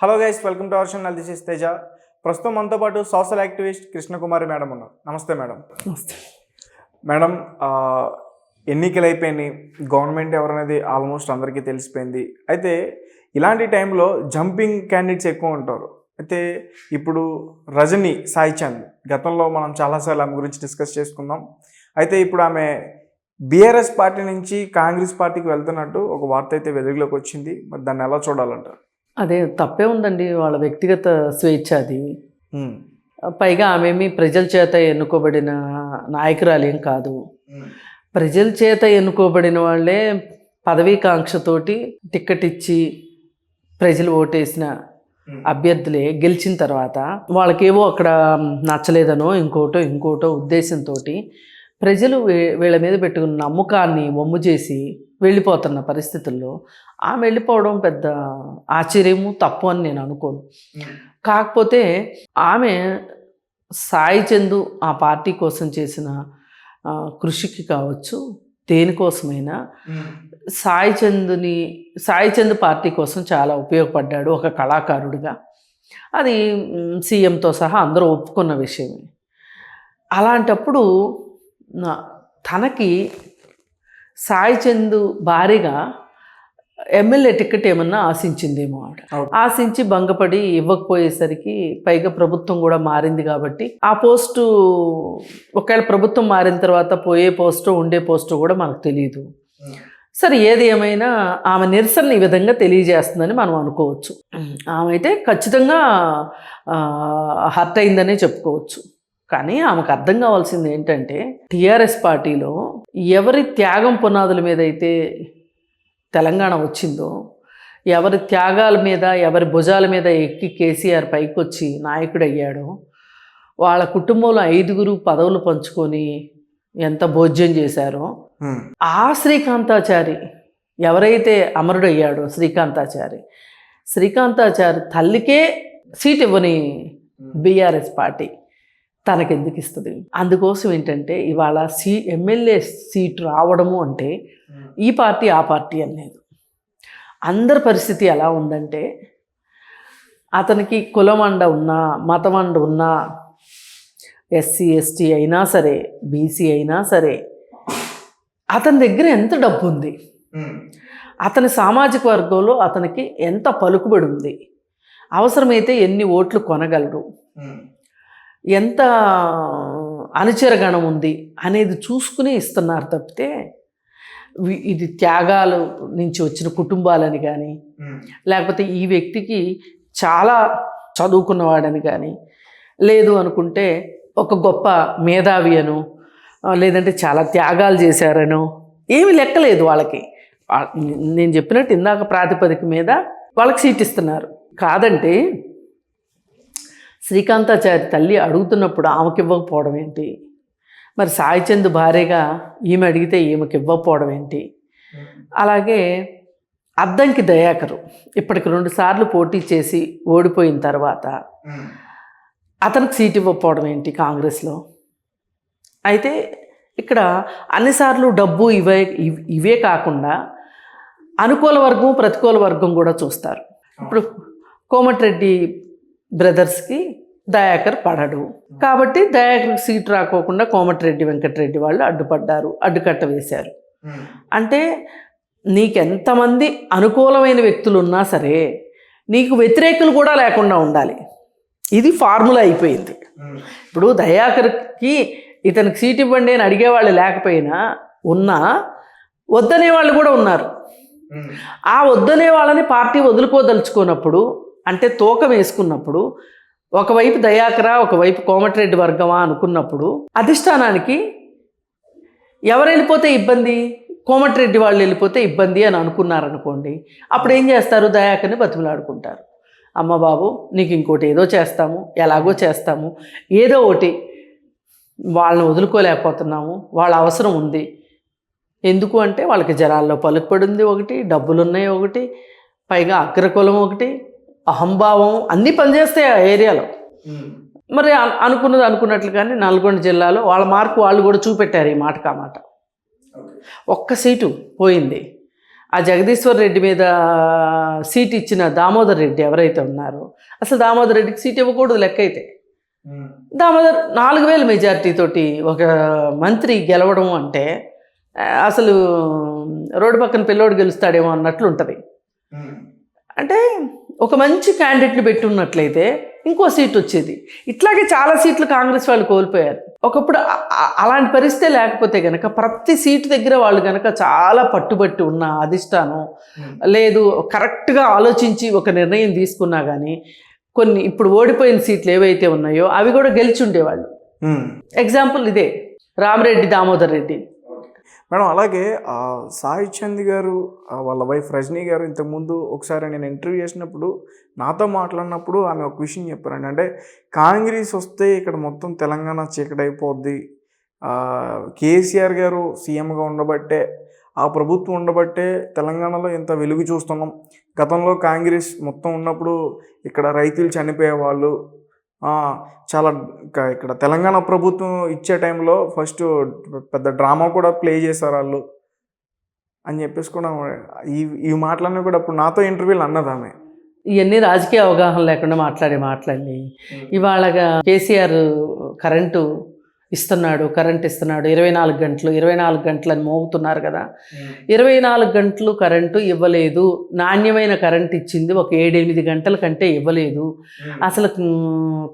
Hello guys, welcome to our channel. This is Teja. ప్రస్తుతం మనతో పాటు సోషల్ యాక్టివిస్ట్ కృష్ణకుమారి మేడం ఉన్నారు. నమస్తే మేడం. నమస్తే మేడం, ఎన్నికలు అయిపోయినాయి, గవర్నమెంట్ ఎవరనేది ఆల్మోస్ట్ అందరికీ తెలిసిపోయింది. అయితే ఇలాంటి టైంలో జంపింగ్ క్యాండిడేట్స్ ఎక్కువ ఉంటారు. అయితే ఇప్పుడు రజనీ సాయిచంద్, గతంలో మనం చాలాసార్లు ఆమె గురించి డిస్కస్ చేసుకుందాం. అయితే ఇప్పుడు ఆమె బీఆర్ఎస్ పార్టీ నుంచి కాంగ్రెస్ పార్టీకి వెళ్తున్నట్టు ఒక వార్త అయితే వెలుగులోకి వచ్చింది. మరి దాన్ని ఎలా చూడాలంటారు? అదే తప్పే ఉందండి, వాళ్ళ వ్యక్తిగత స్వేచ్ఛ అది. పైగా ఆమెమి ప్రజల చేత ఎన్నుకోబడిన నాయకురాలు ఏం కాదు. ప్రజల చేత ఎన్నుకోబడిన వాళ్ళే పదవీకాంక్షతోటి టిక్కెట్ ఇచ్చి ప్రజలు ఓటేసిన అభ్యర్థులే గెలిచిన తర్వాత వాళ్ళకేవో అక్కడ నచ్చలేదనో ఇంకోటో ఉద్దేశంతో ప్రజలు వీళ్ళ మీద పెట్టుకున్న నమ్మకాన్ని వమ్ము చేసి వెళ్ళిపోతున్న పరిస్థితుల్లో ఆమె వెళ్ళిపోవడం పెద్ద ఆశ్చర్యము తప్పు అని నేను అనుకోను. కాకపోతే ఆమె సాయి చందు ఆ పార్టీ కోసం చేసిన కృషికి కావచ్చు, దేనికోసమైనా సాయి చంద్ పార్టీ కోసం చాలా ఉపయోగపడ్డాడు ఒక కళాకారుడిగా. అది సీఎంతో సహా అందరూ ఒప్పుకున్న విషయమే. అలాంటప్పుడు తనకి సాయి చంద్ భారీగా ఎమ్మెల్యే టికెట్ ఏమన్నా ఆశించిందేమో ఆవిడ. ఆశించి భంగపడి ఇవ్వకపోయేసరికి, పైగా ప్రభుత్వం కూడా మారింది కాబట్టి ఆ పోస్టు ఒకవేళ ప్రభుత్వం మారిన తర్వాత పోయే పోస్టో ఉండే పోస్టో కూడా మనకు తెలియదు. సరే, ఏది ఏమైనా ఆమె నిరసన ఈ విధంగా తెలియజేస్తుందని మనం అనుకోవచ్చు. ఆమె అయితే ఖచ్చితంగా హర్ట్ అయిందనే చెప్పుకోవచ్చు. కానీ ఆమెకు అర్థం కావాల్సింది ఏంటంటే, టీఆర్ఎస్ పార్టీలో ఎవరి త్యాగం పునాదుల మీద అయితే తెలంగాణ వచ్చిందో, ఎవరి త్యాగాల మీద, ఎవరి భుజాల మీద ఎక్కి కేసీఆర్ పైకి వచ్చి నాయకుడు అయ్యాడో, వాళ్ళ కుటుంబంలో 5 పదవులు పంచుకొని ఎంత భోజ్యం చేశారో, ఆ శ్రీకాంతాచారి ఎవరైతే అమరుడయ్యాడో శ్రీకాంతాచారి తల్లికే సీట్ ఇవ్వని బీఆర్ఎస్ పార్టీ తనకెందుకు ఇస్తుంది? అందుకోసం ఏంటంటే, ఇవాళ ఎమ్మెల్యే సీట్ రావడము అంటే ఈ పార్టీ ఆ పార్టీ అనేది. అందరి పరిస్థితి ఎలా ఉందంటే, అతనికి కులమండ ఉన్నా, మతమండ ఉన్నా, ఎస్సీ ఎస్టీ అయినా సరే, బీసీ అయినా సరే, అతని దగ్గర ఎంత డబ్బు ఉంది, అతని సామాజిక వర్గంలో అతనికి ఎంత పలుకుబడి ఉంది, అవసరమైతే ఎన్ని ఓట్లు కొనగలడు, ఎంత అనుచరగణం ఉంది అనేది చూసుకుని ఇస్తున్నారు తప్పితే ఇది త్యాగాలు నుంచి వచ్చిన కుటుంబాలని కానీ, లేకపోతే ఈ వ్యక్తికి చాలా చదువుకున్నవాడని కానీ, లేదు అనుకుంటే ఒక గొప్ప మేధావి అను, లేదంటే చాలా త్యాగాలు చేశారనో ఏమి లెక్కలేదు వాళ్ళకి. నేను చెప్పినట్టు ఇందాక ప్రాతిపదిక మీద వాళ్ళకి సీట్ ఇస్తున్నారు. కాదంటే శ్రీకాంతాచారి తల్లి అడుగుతున్నప్పుడు ఆమెకి ఇవ్వకపోవడం ఏంటి? మరి సాయి చంద్ భార్యగా ఈమె అడిగితే ఈమెకి ఇవ్వకపోవడం ఏంటి? అలాగే అద్దంకి దయాకరు ఇప్పటికి 2 సార్లు పోటీ చేసి ఓడిపోయిన తర్వాత అతనికి సీట్ ఇవ్వకపోవడం ఏంటి కాంగ్రెస్లో? అయితే ఇక్కడ అన్నిసార్లు డబ్బు ఇవే కాకుండా అనుకూల వర్గం, ప్రతికూల వర్గం కూడా చూస్తారు. ఇప్పుడు కోమటిరెడ్డి బ్రదర్స్కి దయాకర్ పడడు కాబట్టి దయాకర్కి సీట్ రాకోకుండా కోమటిరెడ్డి వెంకటరెడ్డి వాళ్ళు అడ్డుకట్ట వేశారు. అంటే నీకెంతమంది అనుకూలమైన వ్యక్తులు ఉన్నా సరే నీకు వ్యతిరేకులు కూడా లేకుండా ఉండాలి. ఇది ఫార్ములా అయిపోయింది. ఇప్పుడు దయాకర్కి ఇతనికి సీట్ ఇవ్వండి అని అడిగేవాళ్ళు లేకపోయినా ఉన్నా వద్దనే వాళ్ళు కూడా ఉన్నారు. ఆ వద్దనే వాళ్ళని పార్టీ వదులుకోదలుచుకున్నప్పుడు, అంటే తూకం వేసుకున్నప్పుడు, ఒకవైపు దయాకరా, ఒకవైపు కోమటిరెడ్డి వర్గమా అనుకున్నప్పుడు అధిష్టానానికి ఎవరు వెళ్ళిపోతే ఇబ్బంది, కోమటిరెడ్డి వాళ్ళు వెళ్ళిపోతే ఇబ్బంది అని అనుకున్నారనుకోండి, అప్పుడు ఏం చేస్తారు? దయాకర్ని బతిమలాడుకుంటారు. అమ్మ బాబు, నీకు ఇంకోటి ఏదో చేస్తాము, ఎలాగో చేస్తాము, ఏదో ఒకటి, వాళ్ళని వదులుకోలేకపోతున్నాము, వాళ్ళ అవసరం ఉంది. ఎందుకు అంటే వాళ్ళకి జనాల్లో పలుకుబడి ఉంది ఒకటి, డబ్బులున్నాయి ఒకటి, పైగా అగ్రకులం ఒకటి, అహంభావం అన్నీ పనిచేస్తాయి ఆ ఏరియాలో. మరి అనుకున్నట్లుగానే నల్గొండ జిల్లాలో వాళ్ళ మార్కు వాళ్ళు కూడా చూపెట్టారు. ఈ మాట కామాట ఒక్క సీటు పోయింది. ఆ జగదీశ్వర్ రెడ్డి మీద సీట్ ఇచ్చిన దామోదర్ రెడ్డి ఎవరైతే ఉన్నారో, అసలు దామోదర్ రెడ్డికి సీట్ ఇవ్వకూడదు లెక్క అయితే. దామోదర్ 4000 మెజార్టీ తోటి ఒక మంత్రి గెలవడం అంటే అసలు రోడ్డు పక్కన పిల్లోడు గెలుస్తాడేమో అన్నట్లు ఉంటుంది. అంటే ఒక మంచి క్యాండిడేట్ని పెట్టున్నట్లయితే ఇంకో సీట్ వచ్చేది. ఇట్లాగే చాలా సీట్లు కాంగ్రెస్ వాళ్ళు కోల్పోయారు. ఒకప్పుడు అలాంటి పరిస్థితి లేకపోతే కనుక ప్రతి సీటు దగ్గర వాళ్ళు కనుక చాలా పట్టుబట్టి ఉన్న అధిష్టానం లేదు, కరెక్ట్గా ఆలోచించి ఒక నిర్ణయం తీసుకున్నా కానీ కొన్ని ఇప్పుడు ఓడిపోయిన సీట్లు ఏవైతే ఉన్నాయో అవి కూడా గెలిచి ఉండేవాళ్ళు. ఎగ్జాంపుల్ ఇదే రామరెడ్డి, దామోదర్ రెడ్డి. మేడం అలాగే సాయి చంద్ గారు వాళ్ళ వైఫ్ రజనీ గారు ఇంతకుముందు ఒకసారి నేను ఇంటర్వ్యూ చేసినప్పుడు నాతో మాట్లాడినప్పుడు ఆమె ఒక విషయం చెప్పారండి. అంటే కాంగ్రెస్ వస్తే ఇక్కడ మొత్తం తెలంగాణ చీకటైపోద్ది, కేసీఆర్ గారు సీఎంగా ఉండబట్టే, ఆ ప్రభుత్వం ఉండబట్టే తెలంగాణలో ఇంత వెలుగు చూస్తున్నాం. గతంలో కాంగ్రెస్ మొత్తం ఉన్నప్పుడు ఇక్కడ రైతులు చనిపోయేవాళ్ళు, చాలా ఇక్కడ తెలంగాణ ప్రభుత్వం ఇచ్చే టైంలో ఫస్ట్ పెద్ద డ్రామా కూడా ప్లే చేశారు వాళ్ళు అని చెప్పేసి కూడా ఈ మాటలన్నీ కూడా అప్పుడు నాతో ఇంటర్వ్యూలు అన్నది ఆమె. ఇవన్నీ రాజకీయ అవగాహన లేకుండా మాట్లాడి ఇవాళగా కేసీఆర్ కరెంటు ఇస్తున్నాడు 24 గంటలు అని మోగుతున్నారు కదా. 24 గంటలు కరెంటు ఇవ్వలేదు, నాణ్యమైన కరెంటు ఇచ్చింది ఒక 7-8 గంటల కంటే ఇవ్వలేదు. అసలు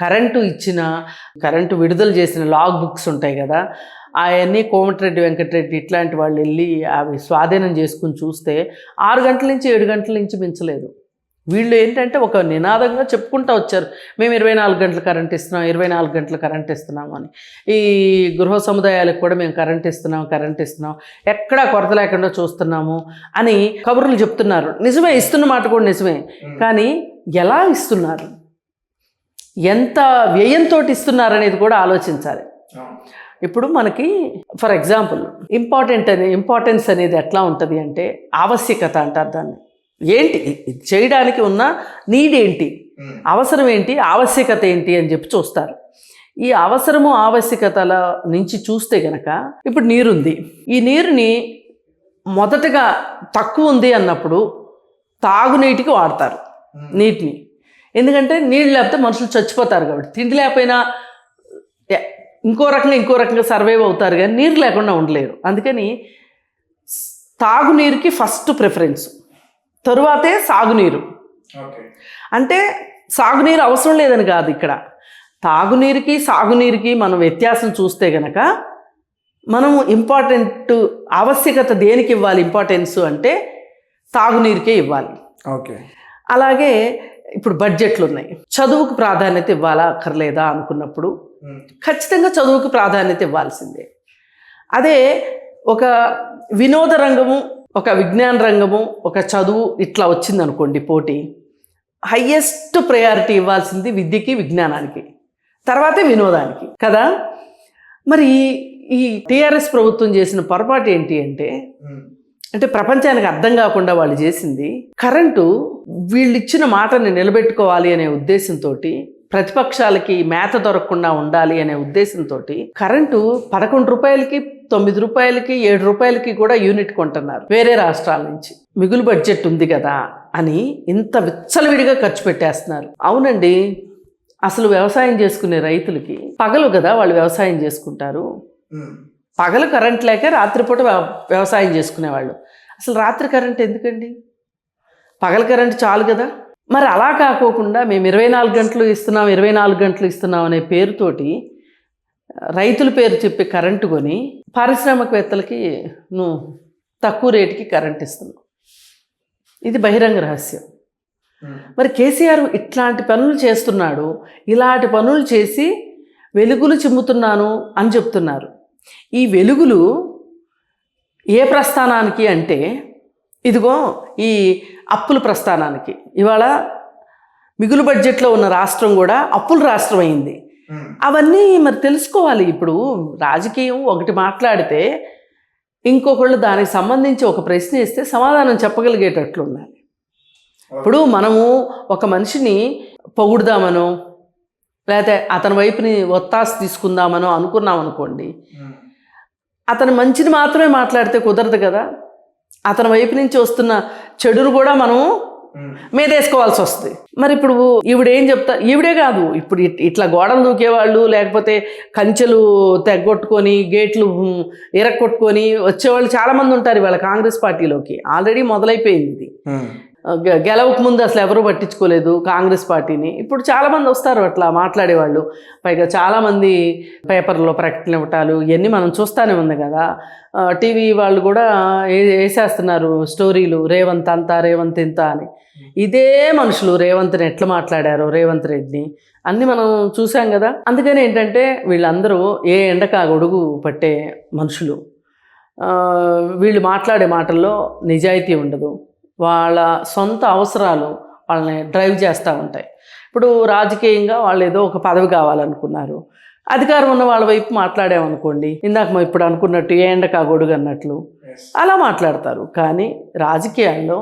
కరెంటు విడుదల చేసిన లాగ్ బుక్స్ ఉంటాయి కదా, అవన్నీ కోమటిరెడ్డి వెంకటరెడ్డి ఇట్లాంటి వాళ్ళు వెళ్ళి అవి స్వాధీనం చేసుకుని చూస్తే 6 గంటల నుంచి 7 గంటల నుంచి మించలేదు. వీళ్ళు ఏంటంటే ఒక నినాదంగా చెప్పుకుంటూ వచ్చారు, మేము 24 గంటలు కరెంట్ ఇస్తున్నాం, 24 గంటలు కరెంట్ ఇస్తున్నాం అని. ఈ గృహ సముదాయాలకు కూడా మేము కరెంట్ ఇస్తున్నాం, ఎక్కడా కొరత లేకుండా చూస్తున్నాము అని కబుర్లు చెప్తున్నారు. నిజమే, ఇస్తున్న మాట కూడా నిజమే. కానీ ఎలా ఇస్తున్నారు, ఎంత వ్యయంతో ఇస్తున్నారు అనేది కూడా ఆలోచించాలి. ఇప్పుడు మనకి ఫర్ ఎగ్జాంపుల్ ఇంపార్టెన్స్ అనేది ఎట్లా ఉంటుంది అంటే ఆవశ్యకత అంటారు దాన్ని. ఏంటి చేయడానికి ఉన్న నీడ్ ఏంటి, అవసరం ఏంటి, ఆవశ్యకత ఏంటి అని చెప్పి చూస్తారు. ఈ అవసరము ఆవశ్యకతల నుంచి చూస్తే గనక ఇప్పుడు నీరుంది, ఈ నీరుని మొదటగా తక్కువ ఉంది అన్నప్పుడు తాగునీటికి వాడతారు నీటిని. ఎందుకంటే నీళ్ళు లేకపోతే మనుషులు చచ్చిపోతారు కాబట్టి. తిండి లేకపోయినా ఇంకో రకంగా సర్వైవ్ అవుతారు, కానీ నీరు లేకుండా ఉండలేరు. అందుకని తాగునీరుకి ఫస్ట్ ప్రిఫరెన్స్, తరువాతే సాగునీరు. అంటే సాగునీరు అవసరం లేదని కాదు, ఇక్కడ తాగునీరుకి సాగునీరుకి మనం వ్యత్యాసం చూస్తే గనక మనము ఆవశ్యకత దేనికి ఇవ్వాలి, ఇంపార్టెన్స్ అంటే తాగునీరుకే ఇవ్వాలి. ఓకే. అలాగే ఇప్పుడు బడ్జెట్లు ఉన్నాయి, చదువుకు ప్రాధాన్యత ఇవ్వాలా అక్కర్లేదా అనుకున్నప్పుడు ఖచ్చితంగా చదువుకు ప్రాధాన్యత ఇవ్వాల్సిందే. అదే ఒక వినోద రంగము, ఒక విజ్ఞాన రంగము, ఒక చదువు ఇట్లా వచ్చిందనుకోండి పోటీ, హయ్యెస్ట్ ప్రయారిటీ ఇవ్వాల్సింది విద్యకి, విజ్ఞానానికి, తర్వాతే వినోదానికి కదా. మరి ఈ టీఆర్ఎస్ ప్రభుత్వం చేసిన పొరపాటు ఏంటి అంటే ప్రపంచానికి అర్థం కాకుండా వాళ్ళు చేసింది, కరెంటు వీళ్ళు ఇచ్చిన మాటని నిలబెట్టుకోవాలి అనే ఉద్దేశంతో, ప్రతిపక్షాలకి మేత దొరకకుండా ఉండాలి అనే ఉద్దేశంతో కరెంటు 11 రూపాయలకి, 9 రూపాయలకి, 7 రూపాయలకి కూడా యూనిట్ కొంటున్నారు వేరే రాష్ట్రాల నుంచి. మిగులు బడ్జెట్ ఉంది కదా అని ఇంత విచ్చలవిడిగా ఖర్చు పెట్టేస్తున్నారు. అవునండి, అసలు వ్యవసాయం చేసుకునే రైతులకి పగలు కదా వాళ్ళు వ్యవసాయం చేసుకుంటారు, పగలు కరెంట్ లేక రాత్రిపూట వ్యవసాయం చేసుకునేవాళ్ళు. అసలు రాత్రి కరెంట్ ఎందుకండి, పగల కరెంట్ చాలు కదా. మరి అలా కాకోకుండా మేము 24 గంటలు ఇస్తున్నాం అనే పేరుతోటి రైతుల పేరు చెప్పి కరెంటు కొని పారిశ్రామికవేత్తలకి నువ్వు తక్కువ రేటుకి కరెంట్ ఇస్తున్నావు. ఇది బహిరంగ రహస్యం. మరి కేసీఆర్ ఇట్లాంటి పనులు చేస్తున్నాడు, ఇలాంటి పనులు చేసి వెలుగులు చిమ్ముతున్నాను అని చెప్తున్నారు. ఈ వెలుగులు ఏ ప్రస్థానానికి అంటే ఇదిగో ఈ అప్పుల ప్రస్థానానికి. ఇవాళ మిగులు బడ్జెట్లో ఉన్న రాష్ట్రం కూడా అప్పుల రాష్ట్రం అయింది. అవన్నీ మరి తెలుసుకోవాలి. ఇప్పుడు రాజకీయం ఒకటి మాట్లాడితే ఇంకొకళ్ళు దానికి సంబంధించి ఒక ప్రశ్న ఇస్తే సమాధానం చెప్పగలిగేటట్లు ఉండాలి. ఇప్పుడు మనము ఒక మనిషిని పొగుడుదామనో లేకపోతే అతని వైపుని ఒత్తాసు తీసుకుందామనో అనుకున్నాం అనుకోండి, అతను మంచిని మాత్రమే మాట్లాడితే కుదరదు కదా. అతని వైపు నుంచి వస్తున్న చెడును కూడా మనం మీదేసుకోవాల్సి వస్తుంది. మరి ఇప్పుడు ఈవిడేం చెప్తా, ఈవిడే కాదు ఇప్పుడు ఇట్లా గోడలు దూకేవాళ్ళు, లేకపోతే కంచెలు తెగ్గొట్టుకొని గేట్లు ఇరక్కొట్టుకొని వచ్చేవాళ్ళు చాలామంది ఉంటారు ఇవాళ కాంగ్రెస్ పార్టీలోకి. ఆల్రెడీ మొదలైపోయింది ఇది. గెలవక ముందు అసలు ఎవరూ పట్టించుకోలేదు కాంగ్రెస్ పార్టీని. ఇప్పుడు చాలామంది వస్తారు అట్లా మాట్లాడేవాళ్ళు. పైగా చాలామంది పేపర్లో ప్రకటనలు ఇవ్వటాలు ఇవన్నీ మనం చూస్తూనే ఉంది కదా. టీవీ వాళ్ళు కూడా వేసేస్తున్నారు స్టోరీలు, రేవంత్ అంతా రేవంత్ ఇంత అని. ఇదే మనుషులు రేవంత్ని ఎట్లా మాట్లాడారో, రేవంత్ రెడ్డిని అన్నీ మనం చూసాం కదా. అందుకని ఏంటంటే వీళ్ళందరూ ఏ ఎండకా గొడుగు పట్టే మనుషులు. వీళ్ళు మాట్లాడే మాటల్లో నిజాయితీ ఉండదు. వాళ్ళ సొంత అవసరాలు వాళ్ళని డ్రైవ్ చేస్తూ ఉంటాయి. ఇప్పుడు రాజకీయంగా వాళ్ళు ఏదో ఒక పదవి కావాలనుకున్నారు, అధికారం ఉన్న వాళ్ళ వైపు మాట్లాడామనుకోండి, ఇందాక ఇప్పుడు అనుకున్నట్టు ఏ ఎండకా గొడుగు అన్నట్లు అలా మాట్లాడతారు. కానీ రాజకీయాల్లో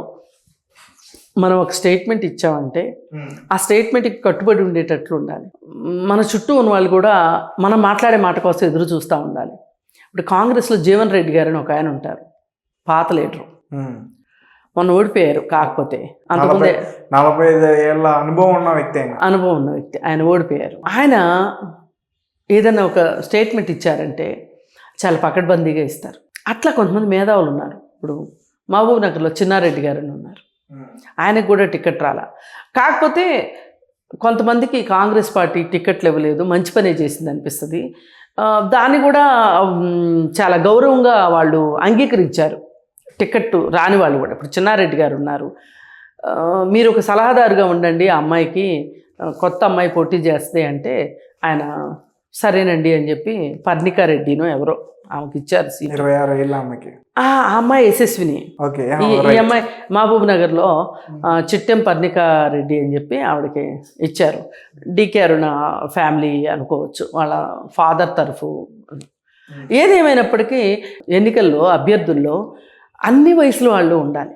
మనం ఒక స్టేట్మెంట్ ఇచ్చామంటే ఆ స్టేట్మెంట్కి కట్టుబడి ఉండేటట్లు ఉండాలి. మన చుట్టూ ఉన్న వాళ్ళు కూడా మనం మాట్లాడే మాట కోసం ఎదురు చూస్తూ ఉండాలి. ఇప్పుడు కాంగ్రెస్లో జీవన్ రెడ్డి గారు అని ఒక ఆయన ఉంటారు, పాత లీడరు. మొన్న ఓడిపోయారు. కాకపోతే అంతకుముందే 45 ఏళ్ళ అనుభవం ఉన్న వ్యక్తి ఆయన ఓడిపోయారు. ఆయన ఏదైనా ఒక స్టేట్మెంట్ ఇచ్చారంటే చాలా పకడ్బందీగా ఇస్తారు. అట్లా కొంతమంది మేధావులు ఉన్నారు. ఇప్పుడు మహబూబ్ నగర్లో చిన్నారెడ్డి గారు అని ఉన్నారు, ఆయనకు కూడా టికెట్ రాలా. కాకపోతే కొంతమందికి కాంగ్రెస్ పార్టీ టికెట్లు ఇవ్వలేదు, మంచి పనే చేసింది అనిపిస్తుంది. దాన్ని కూడా చాలా గౌరవంగా వాళ్ళు అంగీకరించారు, టికెట్ రాని వాళ్ళు కూడా. ఇప్పుడు చిన్నారెడ్డి గారు ఉన్నారు, మీరు ఒక సలహాదారుగా ఉండండి ఆ అమ్మాయికి, కొత్త అమ్మాయి పోటీ చేస్తే అంటే ఆయన సరేనండి అని చెప్పి పర్ణికారెడ్డినో ఎవరో ఆమెకి ఇచ్చారు సీట్. 26 ఏళ్ళ అమ్మాయికి. ఆ అమ్మాయి యశస్విని. ఈ అమ్మాయి మహబూబ్ నగర్లో చిట్టెం పర్ణికారెడ్డి అని చెప్పి ఆవిడకి ఇచ్చారు. డికే అరుణ ఫ్యామిలీ అనుకోవచ్చు, వాళ్ళ ఫాదర్ తరఫు. ఏదేమైనప్పటికీ ఎన్నికల్లో అభ్యర్థుల్లో అన్ని వయసుల వాళ్ళు ఉండాలి.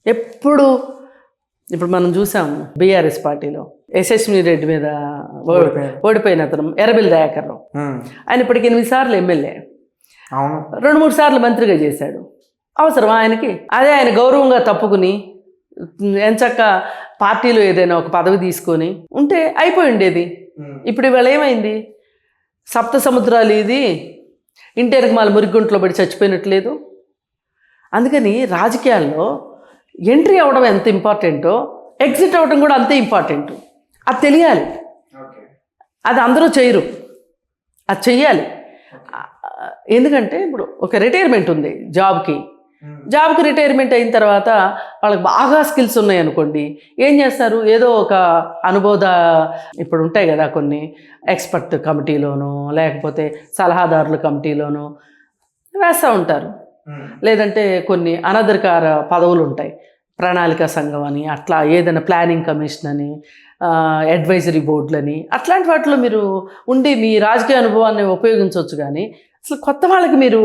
ఇప్పుడు మనం చూసాము బీఆర్ఎస్ పార్టీలో యశస్విని రెడ్డి మీద ఓడిపోయిన అతను ఎర్రబెల్లి దయాకర్రావు. ఆయన ఇప్పటికి 8 సార్లు ఎమ్మెల్యే, 2-3 సార్లు మంత్రిగా చేశాడు. అవసరం ఆయనకి? అదే ఆయన గౌరవంగా తప్పుకుని ఎంచక్క పార్టీలో ఏదైనా ఒక పదవి తీసుకొని ఉంటే అయిపోయి ఉండేది. ఇప్పుడు ఇవాళ ఏమైంది? సప్త సముద్రాలు ఇది ఇంటెనక మళ్ళీ మురిగుంట్లో పడి చచ్చిపోయినట్లేదు. అందుకని రాజకీయాల్లో ఎంట్రీ అవ్వడం ఎంత ఇంపార్టెంటో ఎగ్జిట్ అవ్వడం కూడా అంతే ఇంపార్టెంట్. అది తెలియాలి. అది అందరూ చేయరు, అది చెయ్యాలి. ఎందుకంటే ఇప్పుడు ఒక రిటైర్మెంట్ ఉంది జాబ్కి రిటైర్మెంట్ అయిన తర్వాత వాళ్ళకి బాగా స్కిల్స్ ఉన్నాయి అనుకోండి, ఏం చేస్తారు? ఏదో ఒక అనుబోధ ఇప్పుడు ఉంటాయి కదా కొన్ని ఎక్స్పర్ట్ కమిటీలోనో లేకపోతే సలహాదారుల కమిటీలోనో వేస్తూ ఉంటారు. లేదంటే కొన్ని అనధికార పదవులు ఉంటాయి, ప్రణాళిక సంఘం అని, అట్లా ఏదైనా ప్లానింగ్ కమిషన్ అని, అడ్వైజరీ బోర్డులని, అట్లాంటి వాటిలో మీరు ఉండి మీ రాజకీయ అనుభవాన్ని ఉపయోగించవచ్చు. కానీ అసలు కొత్త వాళ్ళకి మీరు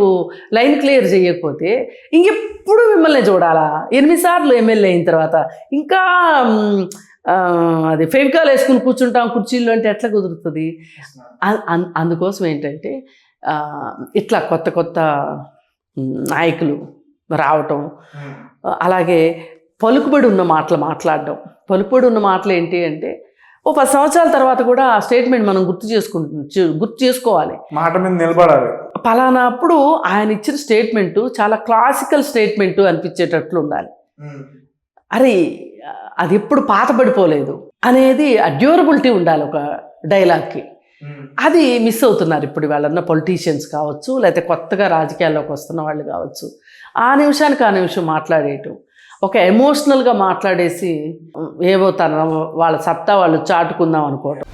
లైన్ క్లియర్ చేయకపోతే ఇంకెప్పుడు మిమ్మల్ని చూడాలా? 8 సార్లు ఎమ్మెల్యే అయిన తర్వాత ఇంకా అది ఫెవికాల్ వేసుకుని కూర్చుంటాం కుర్చీల్లో అంటే ఎట్లా కుదురుతుంది? అందుకోసం ఏంటంటే ఇట్లా కొత్త నాయకులు రావటం, అలాగే పలుకుబడి ఉన్న మాటలు మాట్లాడడం. పలుకుబడి ఉన్న మాటలు ఏంటి అంటే ఓ 10 సంవత్సరాల తర్వాత కూడా ఆ స్టేట్మెంట్ మనం గుర్తు చేసుకోవాలి, మాట మీద నిలబడాలి. పలానా అప్పుడు ఆయన ఇచ్చిన స్టేట్మెంటు చాలా క్లాసికల్ స్టేట్మెంటు అనిపించేటట్లు ఉండాలి. అరే అది ఎప్పుడు పాతబడిపోలేదు అనేది ఆ డ్యూరబిలిటీ ఉండాలి ఒక డైలాగ్కి. అది మిస్ అవుతున్నారు ఇప్పుడు వాళ్ళన్న పొలిటీషియన్స్ కావచ్చు, లేకపోతే కొత్తగా రాజకీయాల్లోకి వస్తున్న వాళ్ళు కావచ్చు. ఆ నిమిషం మాట్లాడేయటం, ఒక ఎమోషనల్గా మాట్లాడేసి ఏవో వాళ్ళ సత్తా వాళ్ళు చాటుకుందాం అనుకోవటం.